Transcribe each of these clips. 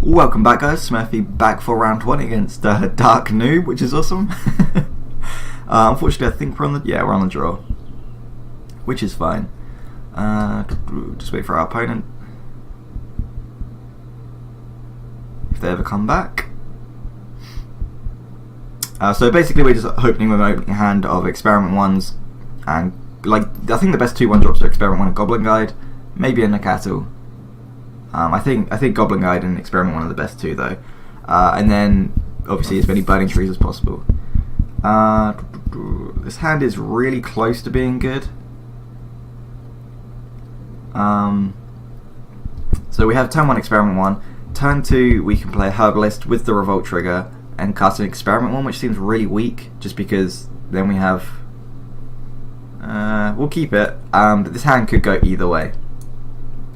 Welcome back, guys. Smurfy back for round 1 against Dark Noob, which is awesome. Unfortunately, I think we're on the draw, which is fine. Just wait for our opponent if they ever come back. So basically, we're just opening with an opening hand of Experiment 1s, and I think the best 2/1 drops are Experiment 1 and Goblin Guide, maybe a Nakato. I think Goblin Guide and Experiment 1 are the best two though, and then obviously as many Burning Trees as possible. This hand is really close to being good. So we have turn 1 Experiment 1, turn 2 we can play a Herbalist with the Revolt trigger and cast an Experiment 1, which seems really weak just because then we have we'll keep it, but this hand could go either way.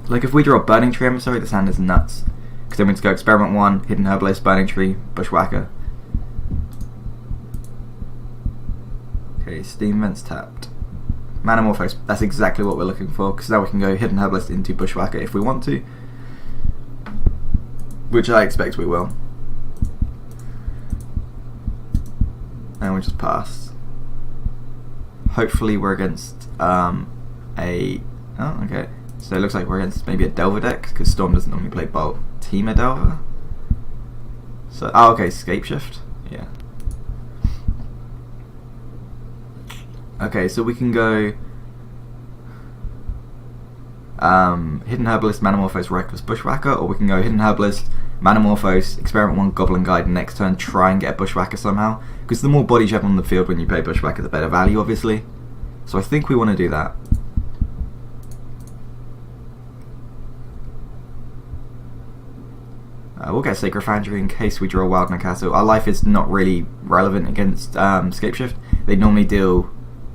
Like if we draw a Burning Tree Emissary, this hand is nuts. Because then we just go Experiment 1, Hidden Herbalist, Burning Tree, Bushwhacker. Okay, Steam Vent's tapped. Manamorphose, that's exactly what we're looking for, because now we can go Hidden Herbalist into Bushwhacker if we want to. Which I expect we will. And we just pass. Hopefully we're against oh, okay. So it looks like we're against maybe a Delver deck, because Storm doesn't normally play Bolt. Team a Delver? So, okay, Scapeshift. Yeah. Okay, so we can go Hidden Herbalist, Manamorphose, Reckless, Bushwhacker, or we can go Hidden Herbalist, Manamorphose, Experiment 1, Goblin Guide, next turn try and get a Bushwhacker somehow. Because the more bodies you have on the field when you play Bushwhacker, the better value, obviously. So I think we want to do that. We'll get Sacred Foundry in case we draw a Wild Nakato. Our life is not really relevant against Scapeshift. They normally deal,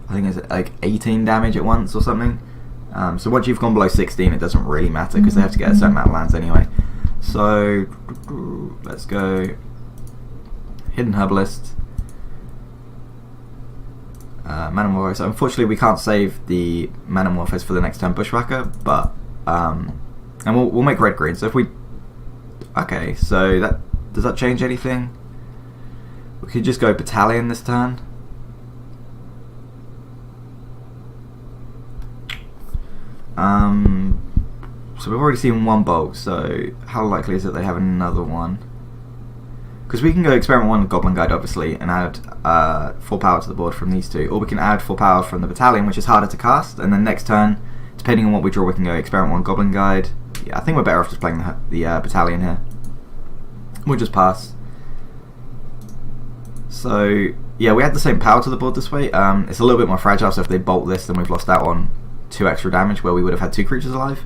I think it's like 18 damage at once or something. So once you've gone below 16, it doesn't really matter because they have to get a certain amount of lands anyway. So let's go Hidden Herbalist, Manamorphose. So unfortunately, we can't save the Manamorphose for the next turn Bushwhacker, but and we'll make red green. So if we okay, so does that change anything? We could just go Battalion this turn. So we've already seen one Bolt, so how likely is it they have another one? Because we can go Experiment 1 with Goblin Guide obviously and add 4 power to the board from these two, or we can add 4 power from the Battalion, which is harder to cast, and then next turn, depending on what we draw, we can go Experiment 1 Goblin Guide. Yeah, I think we're better off just playing the Battalion here. We'll just pass. So yeah, we add the same power to the board this way. It's a little bit more fragile, so if they bolt this, then we've lost out on 2 extra damage where we would have had 2 creatures alive.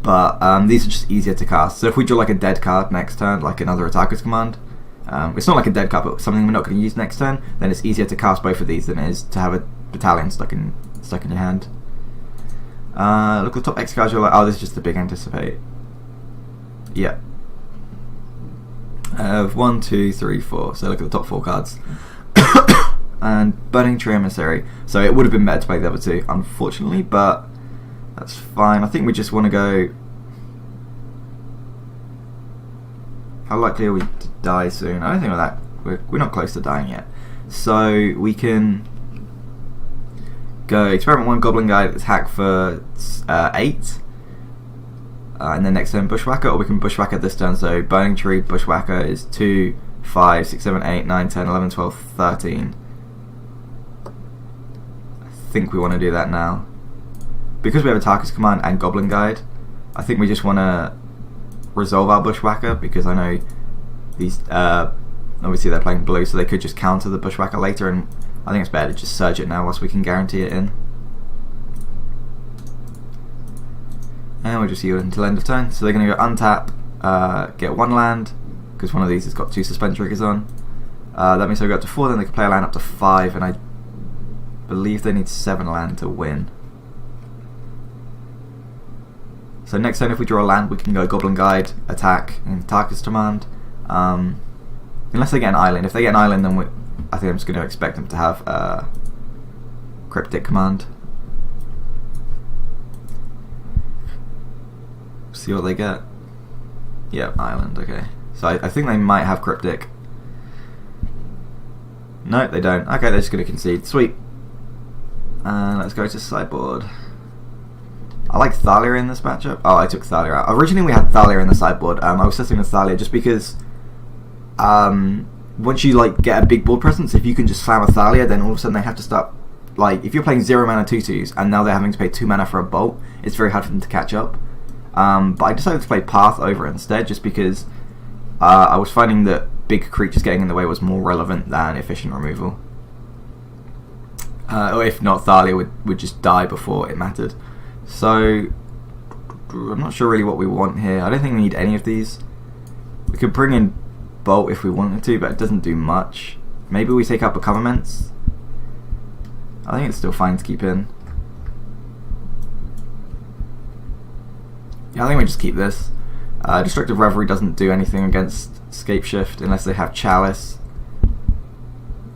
But these are just easier to cast. So if we draw like a dead card next turn, like another Attacker's Command, it's not like a dead card, but something we're not going to use next turn, then it's easier to cast both of these than it is to have a Battalion stuck in your hand. Look at the top X cards, you're like, oh, this is just the big Anticipate. Yeah. I have 1, 2, 3, 4. So look at the top 4 cards. And Burning Tree Emissary. So it would have been better to play the other two, unfortunately, but that's fine. I think we just want to go. How likely are we to die soon? I don't think we're not close to dying yet. So we can go Experiment 1 Goblin Guide, attack for 8. And then next turn Bushwhacker, or we can Bushwhacker this turn. So Burning Tree, Bushwhacker is 2, 5, 6, 7, 8, 9, 10, 11, 12, 13. I think we want to do that now. Because we have Attacker's Command and Goblin Guide, I think we just want to resolve our Bushwhacker, because I know these, obviously they're playing blue, so they could just counter the Bushwhacker later, and I think it's better to just surge it now whilst we can guarantee it in. And we'll just yield until end of turn. So they're going to go untap, get 1 land, because one of these has got 2 suspend triggers on. That means they'll go up to 4, then they can play a land up to 5, and I believe they need 7 land to win. So next turn if we draw a land, we can go Goblin Guide, attack, and Attacker's Command. Unless they get an island. If they get an island, then I think I'm just going to expect them to have Cryptic Command. See what they get. Yeah, island, okay. So I think they might have cryptic. No, they don't. Okay, they're just going to concede. Sweet. Let's go to sideboard. I like Thalia in this matchup. Oh, I took Thalia out. Originally we had Thalia in the sideboard. I was setting with Thalia just because once you like get a big board presence, if you can just slam a Thalia, then all of a sudden they have to start, like, if you're playing 0 mana 2/2s and now they're having to pay 2 mana for a bolt, it's very hard for them to catch up. But I decided to play Path over instead, just because I was finding that big creatures getting in the way was more relevant than efficient removal. Or if not, Thalia would just die before it mattered. So I'm not sure really what we want here. I don't think we need any of these. We could bring in Bolt if we wanted to, but it doesn't do much. Maybe we take up a Coverments. I think it's still fine to keep in. Yeah, I think we just keep this. Destructive Reverie doesn't do anything against Scapeshift unless they have Chalice.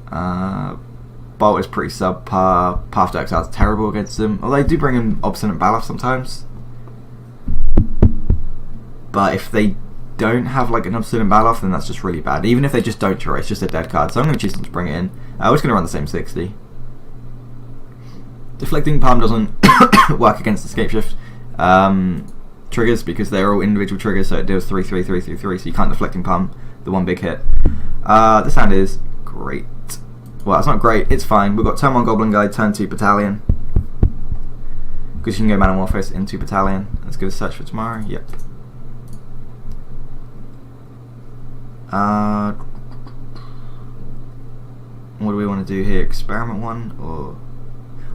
Bolt is pretty subpar. Path to Exile is terrible against them. Although they do bring in Obstinate Baloth sometimes. But if they don't have like an Obstinate Baloth, then that's just really bad. Even if they just don't draw, it's just a dead card. So I'm going to choose them to bring it in. We're just going to run the same 60. Deflecting Palm doesn't work against the Scapeshift triggers because they're all individual triggers, so it deals 3/3, 3/3, so you can't Deflecting Palm the one big hit. This hand is great. Well, it's not great, it's fine. We've got turn 1 Goblin Guide, turn 2 Battalion. Because you can go Manamorphose into Battalion. Let's go search for tomorrow. Yep. What do we want to do here? Experiment 1 or...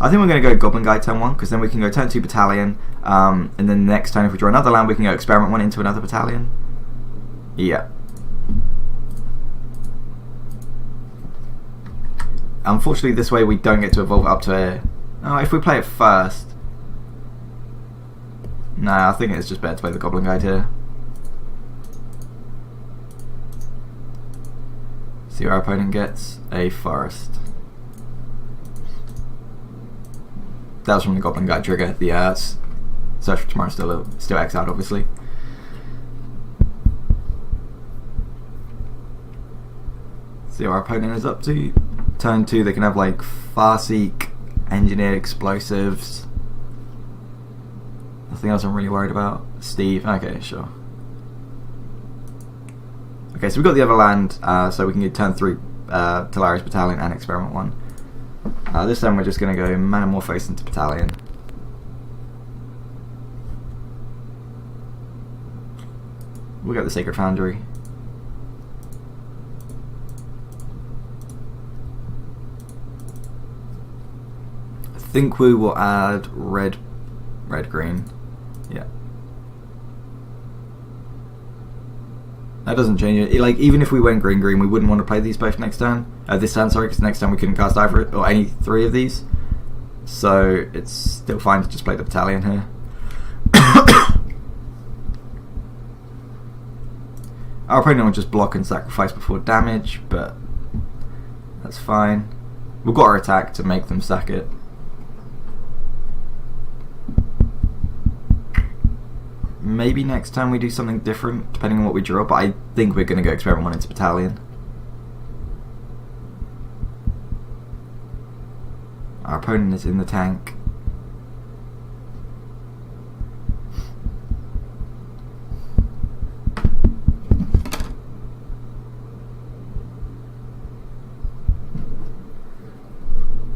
I think we're going to go Goblin Guide turn 1, because then we can go turn 2 Battalion, and then next turn if we draw another land we can go Experiment 1 into another Battalion. Yeah. Unfortunately this way we don't get to evolve it up to a... Oh, if we play it first... Nah, I think it's just better to play the Goblin Guide here. See what our opponent gets. A forest. That was from the Goblin Guide trigger. The search for tomorrow still exiled, obviously. See what our opponent is up to. Turn 2, they can have like Farseek, Engineered Explosives. Nothing else I'm really worried about. Steve, okay, sure. Okay, so we've got the other land, so we can get turn 3 Talari's Battalion and Experiment 1. This time we're just going to go Manamorphose into Battalion. We'll get the Sacred Foundry. I think we will add red, green. Yeah. That doesn't change it. Like, even if we went green, we wouldn't want to play these both next turn. This turn, sorry, because next turn we couldn't cast either or any 3 of these. So it's still fine to just play the Battalion here. Our opponent will just block and sacrifice before damage, but that's fine. We've got our attack to make them sack it. Maybe next time we do something different, depending on what we draw, but I think we're going to go Experiment 1 into Battalion. Our opponent is in the tank.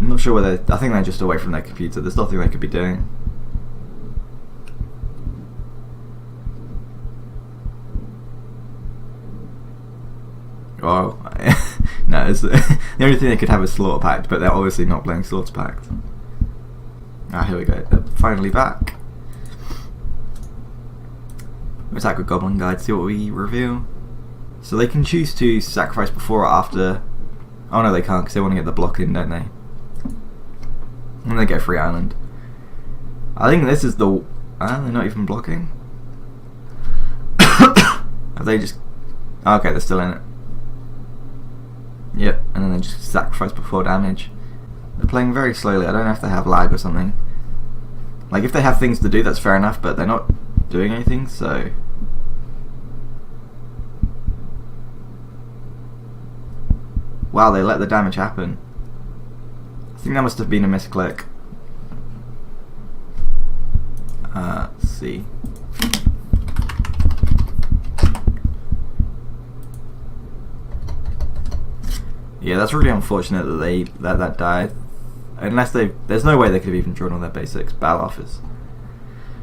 I'm not sure whether... I think they're just away from their computer. There's nothing they could be doing. Oh, no, the only thing they could have is Slaughter Pact, but they're obviously not playing Slaughter Pact. Here we go. They're finally back. We'll attack with Goblin Guide, see what we reveal. So they can choose to sacrifice before or after. Oh no, they can't, because they want to get the block in, don't they? And they get free island. I think this is the... they're not even blocking? Have they just... Okay, they're still in it. Yep, and then they just sacrifice before damage. They're playing very slowly. I don't know if they have lag or something. Like, if they have things to do, that's fair enough, but they're not doing anything, so... Wow, they let the damage happen. I think that must have been a misclick. Let's see. Yeah, that's really unfortunate that they let that die. Unless there's no way they could have even drawn all their basics. Battle offers.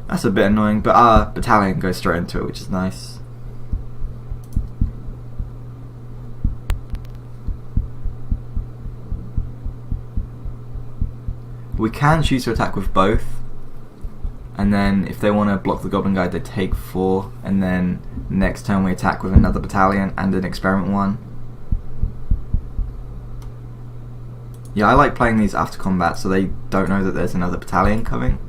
That's a bit annoying, but our battalion goes straight into it, which is nice. We can choose to attack with both, and then if they want to block the Goblin Guide, they take 4, and then next turn we attack with another battalion and an experiment 1. Yeah, I like playing these after combat so they don't know that there's another battalion coming.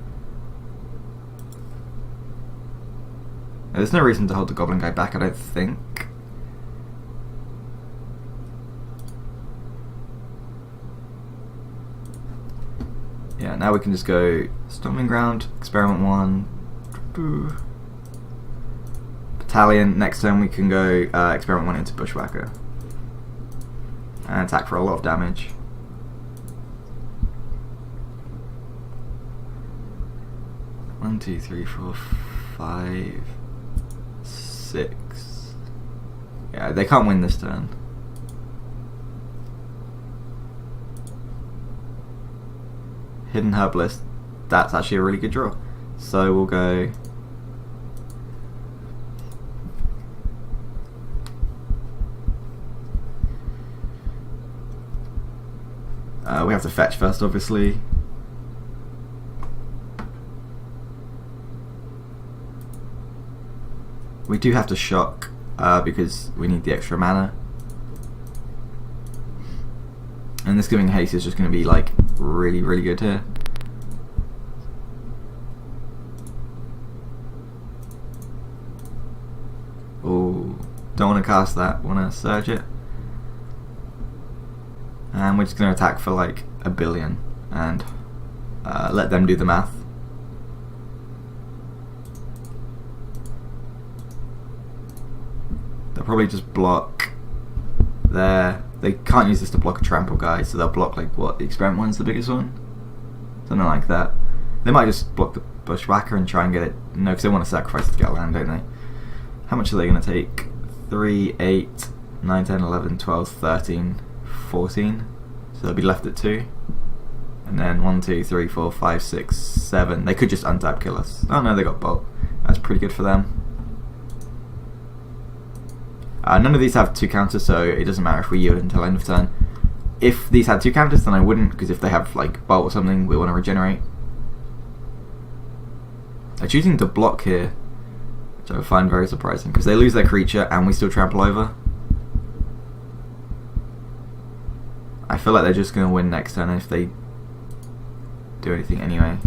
There's no reason to hold the Goblin Guide back, I don't think. Yeah, now we can just go Stomping Ground, Experiment 1, Battalion. Next turn we can go Experiment 1 into Bushwhacker. And attack for a lot of damage. One, 2, 3, 4, 5, 6. Yeah, they can't win this turn. Hidden Herbalist. That's actually a really good draw. So we'll go. We have to fetch first, obviously. We do have to shock because we need the extra mana. And this giving haste is just going to be like really, really good here. Oh, don't want to cast that, want to surge it. And we're just going to attack for like 1 billion and let them do the math. They'll probably just block there. They can't use this to block a trample guy, so they'll block like what, the experiment one's the biggest one? Something like that. They might just block the Bushwhacker and try and get it. No, because they want to sacrifice to get land, don't they? How much are they going to take? 3, 8, 9, 10, 11, 12, 13, 14. So they'll be left at 2. And then 1, 2, 3, 4, 5, 6, 7. They could just untap kill us. Oh no, they got Bolt. That's pretty good for them. None of these have 2 counters, so it doesn't matter if we yield until end of turn. If these had 2 counters, then I wouldn't, because if they have like Bolt or something, we want to regenerate. They're choosing to block here, which I find very surprising, because they lose their creature and we still trample over. I feel like they're just going to win next turn if they do anything anyway.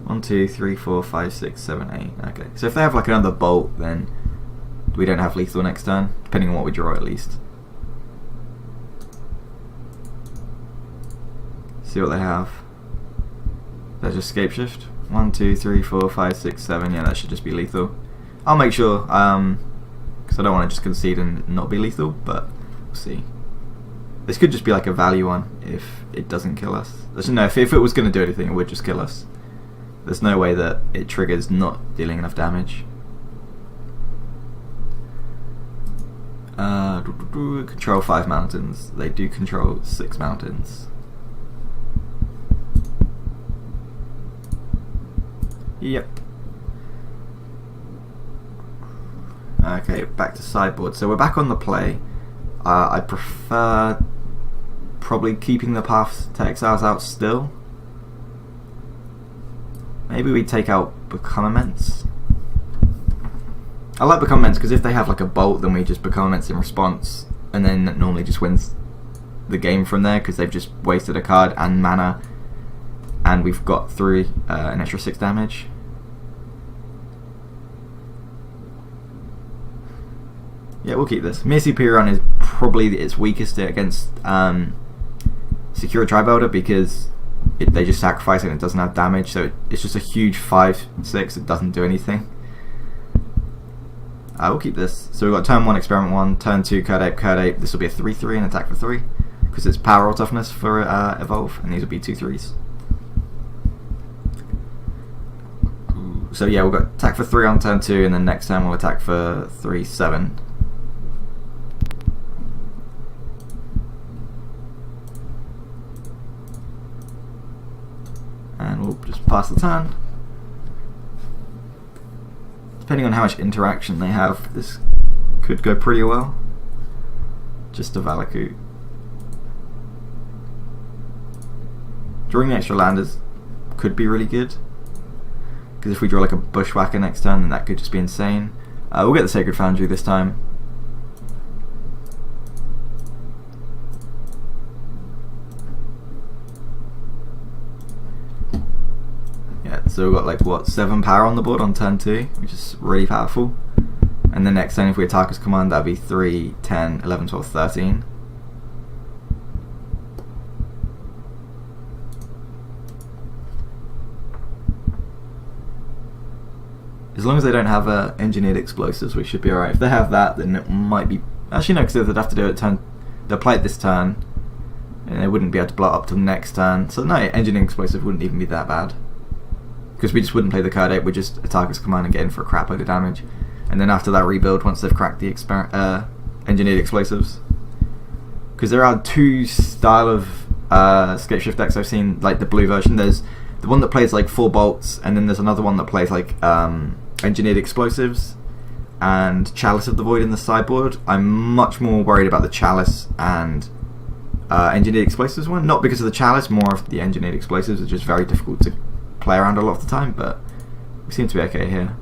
1, 2, 3, 4, 5, 6, 7, 8. Okay, so if they have like another Bolt, then we don't have lethal next turn, depending on what we draw at least. See what they have. There's just Scapeshift. 1, 2, 3, 4, 5, 6, 7. Yeah, that should just be lethal. I'll make sure, because I don't want to just concede and not be lethal, but we'll see. This could just be like a value one if it doesn't kill us. No, if it was going to do anything, it would just kill us. There's no way that it triggers not dealing enough damage. Control 5 mountains. They do control 6 mountains. Yep. Okay, back to sideboard. So we're back on the play. I prefer probably keeping the Paths to Exiles out still. Maybe we take out Become Immense. I like Become Immense because if they have like a Bolt, then we just Become Immense in response, and then that normally just wins the game from there because they've just wasted a card and mana, and we've got through an extra 6 damage. Yeah, we'll keep this. Mercy Piron is probably its weakest against Secure Tribuilder because they just sacrifice it and it doesn't have damage, so it's just a huge 5/6. It doesn't do anything. We'll keep this. So we've got turn 1, experiment 1, turn 2, Curd Ape. This will be a 3/3 and attack for 3. Because it's power or toughness for evolve, and these will be 2/3s. So yeah, we've got attack for 3 on turn 2, and then next turn we'll attack for 3/7. And we'll just pass the turn. Depending on how much interaction they have, this could go pretty well. Just a Valakut. Drawing the extra landers could be really good, because if we draw like a Bushwhacker next turn, then that could just be insane. We'll get the Sacred Foundry this time. Yeah, so we've got like what, 7 power on the board on turn 2, which is really powerful. And then next turn, if we attack as command, that'd be 3, 10, 11, 12, 13. As long as they don't have engineered explosives, we should be alright. If they have that, then it might be... Actually no, because they'd have to do it they'll play it this turn, and they wouldn't be able to blow it up till next turn. So no, engineered explosive wouldn't even be that bad, because we just wouldn't play the Curd Ape, we'd just attack as command and get in for a crap load of damage. And then after that, rebuild once they've cracked the engineered explosives. Because there are 2 style of Scapeshift decks I've seen, like the blue version. There's the one that plays like 4 bolts, and then there's another one that plays like engineered explosives and Chalice of the Void in the sideboard. I'm much more worried about the Chalice and engineered explosives one. Not because of the Chalice, more of the engineered explosives, which is very difficult to play around a lot of the time, but we seem to be okay here.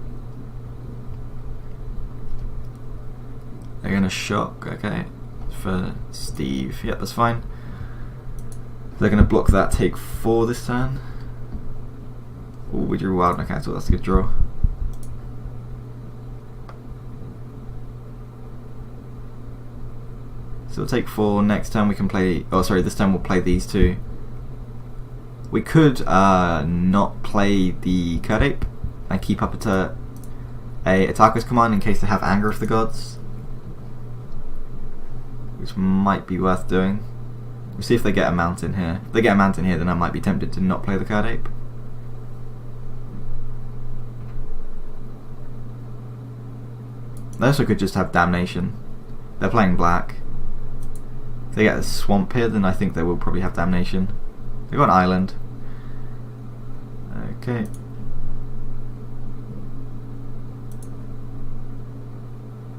They're going to shock, okay, for Steve. Yep, that's fine. They're going to block that take 4 this turn. Oh, we drew Wild Nakato, that's a good draw. So we'll take 4, next turn we can play... Oh, sorry, this turn we'll play these 2. We could not play the Curd Ape and keep up a attacker's command in case they have Anger of the Gods, which might be worth doing. We'll see if they get a mountain here. If they get a mountain here, then I might be tempted to not play the Curd Ape. They also could just have Damnation. They're playing black. If they get a swamp here, then I think they will probably have Damnation. They've got an island. Okay.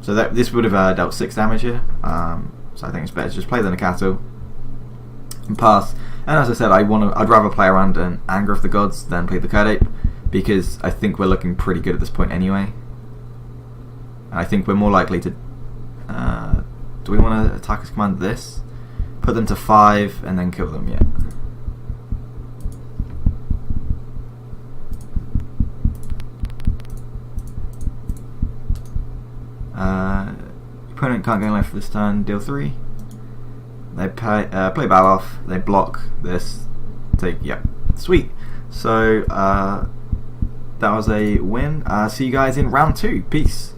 So this would have dealt 6 damage here. So I think it's better to just play the Nakato and pass. And as I said, I'd rather play around an Anger of the Gods than play the Curd Ape, because I think we're looking pretty good at this point anyway. And I think we're more likely to... do we want to attack as command this? Put them to 5 and then kill them, yeah. Opponent can't go in left for this turn, deal 3. They play Baloff, they block this, take, yep, sweet. So, that was a win. See you guys in round 2, peace.